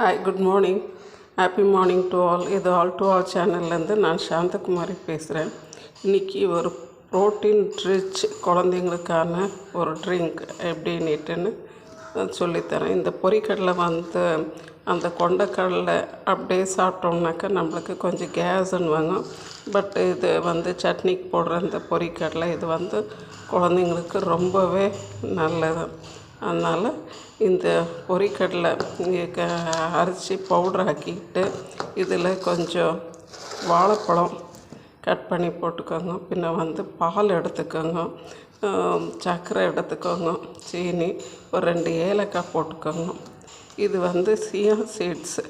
Hi, good morning. Happy morning to all. இது all to all சேனல்லேருந்து நான் சாந்தகுமாரி பேசுகிறேன். இன்றைக்கி ஒரு ப்ரோட்டீன் ரிச் குழந்தைங்களுக்கான ஒரு ட்ரிங்க் எப்படின்னுட்டுன்னு சொல்லித்தரேன். இந்த பொரிக்கடலை அந்த கொண்டைக்கடலை அப்படியே சாப்பிட்டோம்னாக்கா நம்மளுக்கு கொஞ்சம் கேஸ்ன்னு வாங்கும். பட் இது சட்னிக்கு போடுற இந்த பொரிக்கடலை இது குழந்தைங்களுக்கு ரொம்பவே நல்லது. அதனால் இந்த பொரிக்கடலை அரைச்சி பவுடர் ஆக்கிக்கிட்டு இதில் கொஞ்சம் வாழைப்பழம் கட் பண்ணி போட்டுக்கோங்க. பின்ன பால் எடுத்துக்கோங்க, சர்க்கரை எடுத்துக்கோங்க, சீனி, ஒரு 2 ஏலக்காய் போட்டுக்கோங்க. இது சியா சீட்ஸு.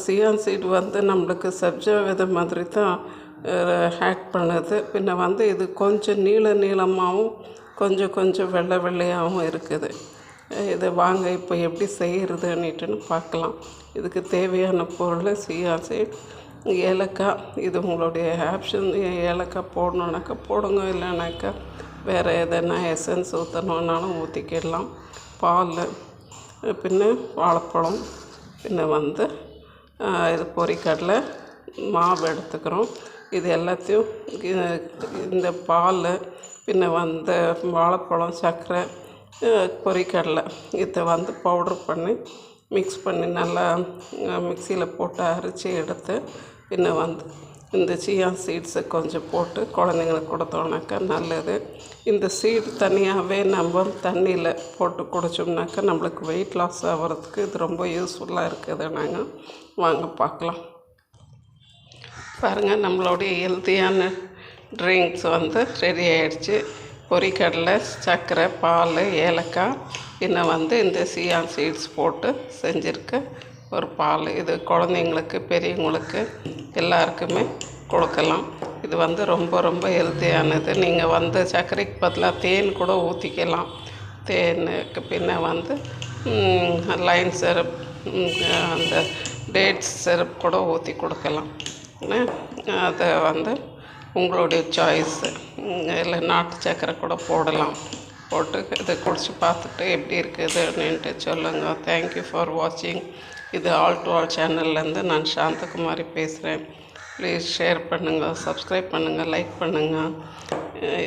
சியான் சீடு நம்மளுக்கு சப்ஜா விதை மாதிரி தான் ஹேக் பண்ணுது. பின்ன இது கொஞ்சம் நீளமாகவும் கொஞ்சம் வெள்ளையாகவும் இருக்குது. இதை வாங்க இப்போ எப்படி செய்கிறதுன்னுட்டுன்னு பார்க்கலாம். இதுக்கு தேவையான பொருள் சியா சீட், ஏலக்காய். இது உங்களுடைய ஆப்ஷன். ஏலக்காய் போடணுன்னாக்கா போடுங்க, இல்லைனாக்கா வேறு எதனா எசன்ஸ் ஊற்றணுன்னாலும் ஊற்றிக்கிடலாம். பால், பின்ன வாழைப்பழம், பின்ன இது பொரிக்கடலை மாவு எடுத்துக்கிறோம். இது எல்லாத்தையும் இந்த பால், பின்ன வாழைப்பழம், சர்க்கரை, பொரிக்கடலை இதை பவுட்ரு பண்ணி மிக்ஸ் பண்ணி நல்லா மிக்சியில் போட்டு அரைச்சி எடுத்து பின்ன இந்த சியா சீட்ஸை கொஞ்சம் போட்டு குழந்தைங்களுக்கு கொடுத்தோம்னாக்கா நல்லது. இந்த சீட் தனியாகவே நம்ம தண்ணியில் போட்டு குடித்தோம்னாக்கா நம்மளுக்கு வெயிட் லாஸ் ஆகிறதுக்கு இது ரொம்ப யூஸ்ஃபுல்லாக இருக்குது. நாங்கள் வாங்க பார்க்கலாம். பாருங்கள், நம்மளுடைய ஹெல்த்தியான ட்ரிங்க்ஸ் ரெடி ஆகிடுச்சு. பொரிக்கடலை, சர்க்கரை, பால், ஏலக்காய், பின்ன இந்த சியா சீட்ஸ் போட்டு செஞ்சுருக்க ஒரு பால். இது குழந்தைங்களுக்கு, பெரியவங்களுக்கு எல்லாருக்குமே கொடுக்கலாம். இது ரொம்ப ஹெல்த்தியானது. நீங்கள் சர்க்கரைக்கு பதிலாக தேன் கூட ஊற்றிக்கலாம். தேனுக்கு பின்ன லைன் சிரப், அந்த டேட்ஸ் சிரப் கூட ஊற்றி கொடுக்கலாம். அதை உங்களுடைய சாய்ஸு. இல்லை நாட்டு சர்க்கரை கூட போடலாம். போட்டு இதை குடிச்சு பார்த்துட்டு எப்படி இருக்குதுன்னுட்டு சொல்லுங்கள். தேங்க்யூ ஃபார் வாட்சிங். இது ஆல் டு ஆல் சேனல்லேருந்து நான் சாந்தகுமாரி பேசுகிறேன். ப்ளீஸ் ஷேர் பண்ணுங்கள், சப்ஸ்கிரைப் பண்ணுங்கள், லைக் பண்ணுங்கள்.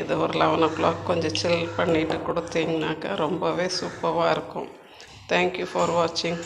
இது ஒரு 11 o'clock கொஞ்சம் சில் பண்ணிவிட்டு கொடுத்தீங்கனாக்கா ரொம்பவே சூப்பராக இருக்கும். தேங்க்யூ ஃபார் வாட்சிங்.